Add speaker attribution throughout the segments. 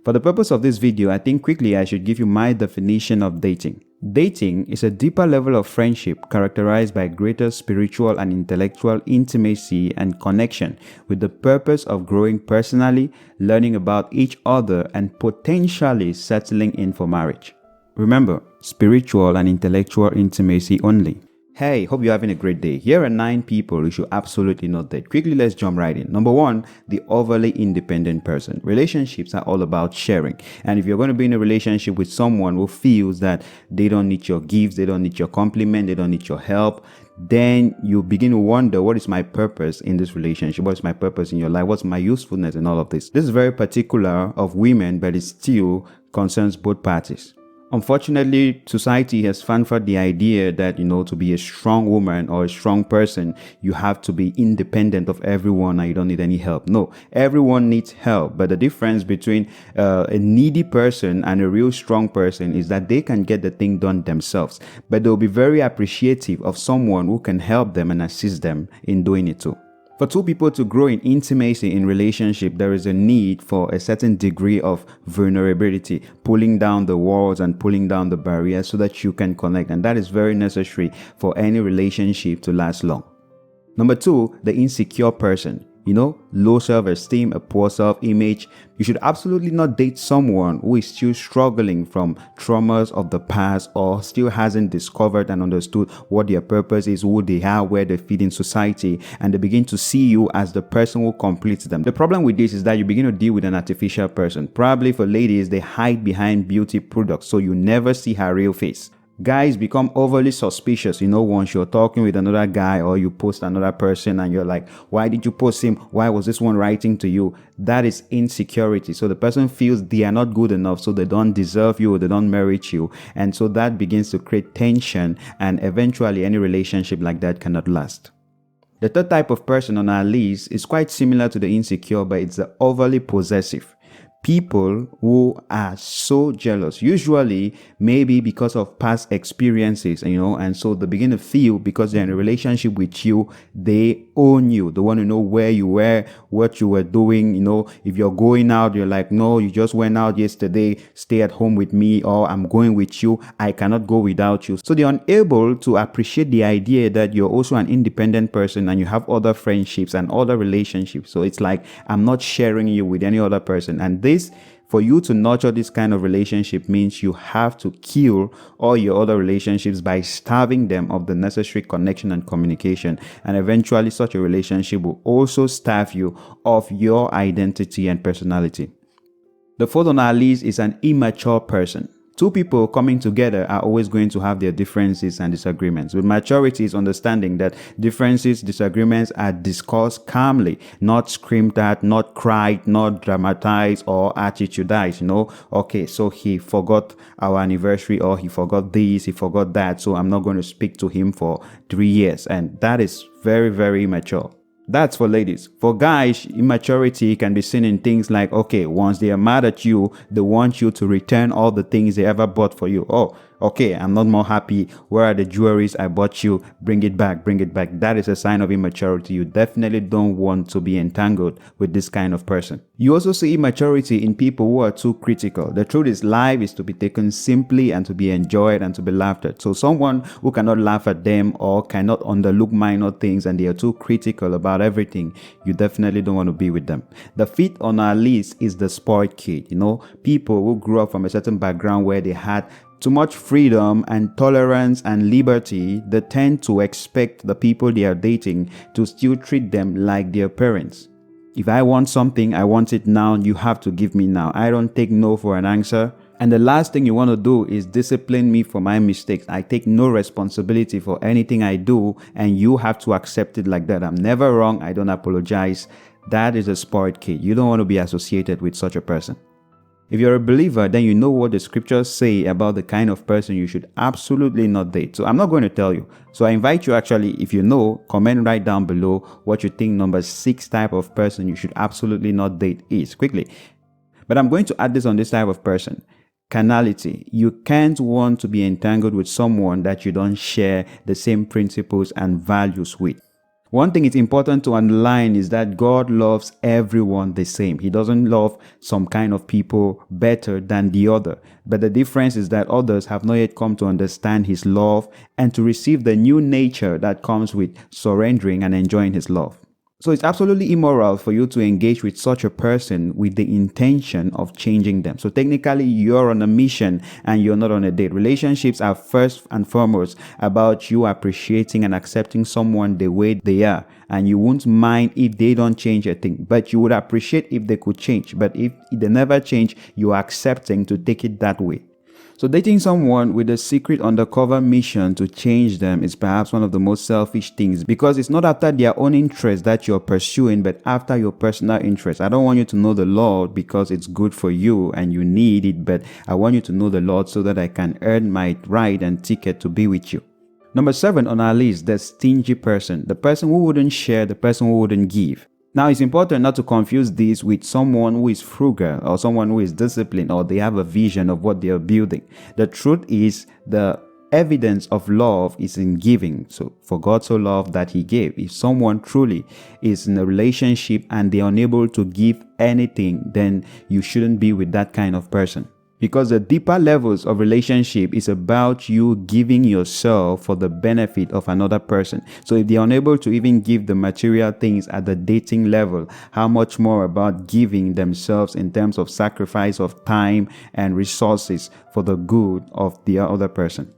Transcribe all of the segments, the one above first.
Speaker 1: For the purpose of this video, I think quickly I should give you my definition of dating. Dating is a deeper level of friendship characterized by greater spiritual and intellectual intimacy and connection with the purpose of growing personally, learning about each other, and potentially settling in for marriage. Remember, spiritual and intellectual intimacy only. Hey, hope you're having a great day. Here are 9 people you should absolutely not date. Quickly, let's jump right in. Number 1, the overly independent person. Relationships are all about sharing. And if you're going to be in a relationship with someone who feels that they don't need your gifts, they don't need your compliment, they don't need your help, then you begin to wonder, what is my purpose in this relationship? What is my purpose in your life? What's my usefulness in all of this? This is very particular of women, but it still concerns both parties. Unfortunately, society has fanfared the idea that, to be a strong woman or a strong person, you have to be independent of everyone and you don't need any help. No, everyone needs help. But the difference between a needy person and a real strong person is that they can get the thing done themselves. But they'll be very appreciative of someone who can help them and assist them in doing it too. For 2 people to grow in intimacy in relationship, there is a need for a certain degree of vulnerability, pulling down the walls and pulling down the barriers so that you can connect. And that is very necessary for any relationship to last long. Number 2, the insecure person. Low self-esteem, a poor self-image. You should absolutely not date someone who is still struggling from traumas of the past or still hasn't discovered and understood what their purpose is, who they are, where they fit in society, and they begin to see you as the person who completes them. The problem with this is that you begin to deal with an artificial person. Probably for ladies, they hide behind beauty products, so you never see her real face. Guys become overly suspicious, once you're talking with another guy or you post another person and you're like, why did you post him? Why was this one writing to you? That is insecurity. So the person feels they are not good enough, so they don't deserve you, or they don't merit you. And so that begins to create tension, and eventually any relationship like that cannot last. The third type of person on our list is quite similar to the insecure, but it's the overly possessive. People who are so jealous, usually maybe because of past experiences, and so they begin to feel, because they're in a relationship with you, they own you. They want to know where you were, what you were doing. If you're going out, you're like, no, you just went out yesterday, stay at home with me, or I'm going with you, I cannot go without you. So they're unable to appreciate the idea that you're also an independent person and you have other friendships and other relationships. So it's like, I'm not sharing you with any other person. And this, for you to nurture this kind of relationship, means you have to kill all your other relationships by starving them of the necessary connection and communication. And eventually such a relationship will also starve you of your identity and personality. The fourth on our list is an immature person. 2 people coming together are always going to have their differences and disagreements. With maturity is understanding that differences, disagreements are discussed calmly, not screamed at, not cried, not dramatized or attitudized. Okay, so he forgot our anniversary, or he forgot this, he forgot that, so I'm not going to speak to him for 3 years. And that is very, very immature. That's for ladies. For guys, immaturity can be seen in things like, okay, once they are mad at you, they want you to return all the things they ever bought for you. Oh, okay, I'm not more happy. Where are the jewelries I bought you? Bring it back, bring it back. That is a sign of immaturity. You definitely don't want to be entangled with this kind of person. You also see immaturity in people who are too critical. The truth is, life is to be taken simply and to be enjoyed and to be laughed at. So someone who cannot laugh at them or cannot underlook minor things and they are too critical about everything, you definitely don't want to be with them. The fifth on our list is the spoiled kid. People who grew up from a certain background where they had too much freedom and tolerance and liberty, they tend to expect the people they are dating to still treat them like their parents. If I want something, I want it now, you have to give me now. I don't take no for an answer. And the last thing you want to do is discipline me for my mistakes. I take no responsibility for anything I do, and you have to accept it like that. I'm never wrong. I don't apologize. That is a spoiled kid. You don't want to be associated with such a person. If you're a believer, then you know what the scriptures say about the kind of person you should absolutely not date. So I'm not going to tell you. So I invite you, actually, if you know, comment right down below what you think number 6 type of person you should absolutely not date is, quickly. But I'm going to add this on this type of person. Canality. You can't want to be entangled with someone that you don't share the same principles and values with. One thing it's important to underline is that God loves everyone the same. He doesn't love some kind of people better than the other. But the difference is that others have not yet come to understand His love and to receive the new nature that comes with surrendering and enjoying His love. So it's absolutely immoral for you to engage with such a person with the intention of changing them. So technically, you're on a mission and you're not on a date. Relationships are first and foremost about you appreciating and accepting someone the way they are. And you won't mind if they don't change a thing, but you would appreciate if they could change. But if they never change, you're accepting to take it that way. So dating someone with a secret undercover mission to change them is perhaps one of the most selfish things, because it's not after their own interest that you're pursuing, but after your personal interest. I don't want you to know the Lord because it's good for you and you need it, but I want you to know the Lord so that I can earn my right and ticket to be with you. Number 7 on our list, the stingy person, the person who wouldn't share, the person who wouldn't give. Now, it's important not to confuse this with someone who is frugal or someone who is disciplined or they have a vision of what they are building. The truth is, the evidence of love is in giving. So, for God so loved that He gave. If someone truly is in a relationship and they are unable to give anything, then you shouldn't be with that kind of person. Because the deeper levels of relationship is about you giving yourself for the benefit of another person. So if they're unable to even give the material things at the dating level, how much more about giving themselves in terms of sacrifice of time and resources for the good of the other person.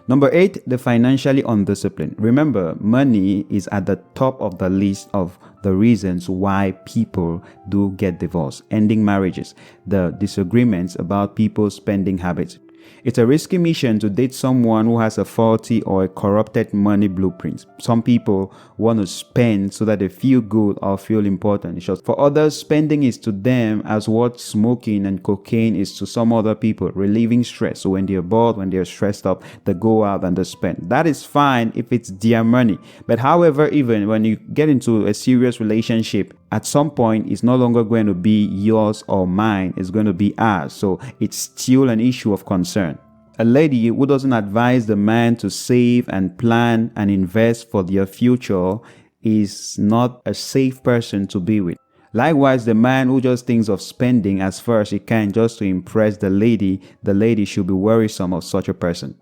Speaker 1: Number 8, the financially undisciplined. Remember, money is at the top of the list of the reasons why people do get divorced, ending marriages, the disagreements about people's spending habits. It's a risky mission to date someone who has a faulty or a corrupted money blueprint. Some people want to spend so that they feel good or feel important. For others, spending is to them as what smoking and cocaine is to some other people, relieving stress. So when they're bored, when they're stressed up, they go out and they spend. That is fine if it's their money. But however, even when you get into a serious relationship, at some point, it's no longer going to be yours or mine. It's going to be ours. So it's still an issue of concern. A lady who doesn't advise the man to save and plan and invest for their future is not a safe person to be with. Likewise, the man who just thinks of spending as far as he can just to impress the lady should be worrisome of such a person.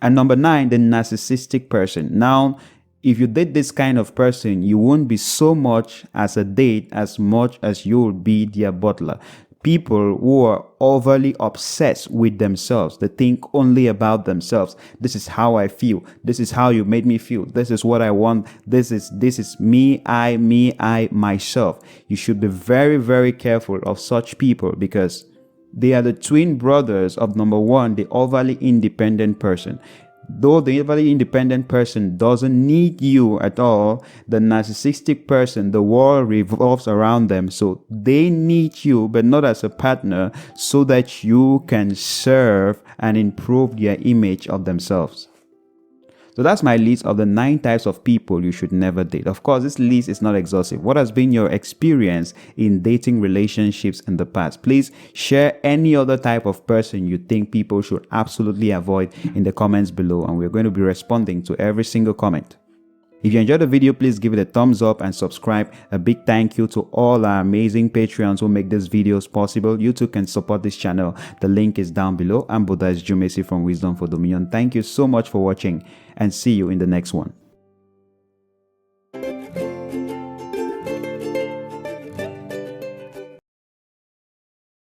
Speaker 1: And number 9, the narcissistic person. Now, if you date this kind of person, you won't be so much as a date as much as you'll be their butler. People who are overly obsessed with themselves. They think only about themselves. This is how I feel. This is how you made me feel. This is what I want. This is me, myself. You should be very, very careful of such people, because they are the twin brothers of number 1, the overly independent person. Though the overly independent person doesn't need you at all, the narcissistic person, the world revolves around them. So they need you, but not as a partner, so that you can serve and improve their image of themselves. So that's my list of the 9 types of people you should never date. Of course, this list is not exhaustive. What has been your experience in dating relationships in the past? Please share any other type of person you think people should absolutely avoid in the comments below, and we're going to be responding to every single comment. If you enjoyed the video, please give it a thumbs up and subscribe. A big thank you to all our amazing Patreons who make these videos possible. You too can support this channel. The link is down below. I'm Bodas Djoumessi from Wisdom for Dominion. Thank you so much for watching, and see you in the next one.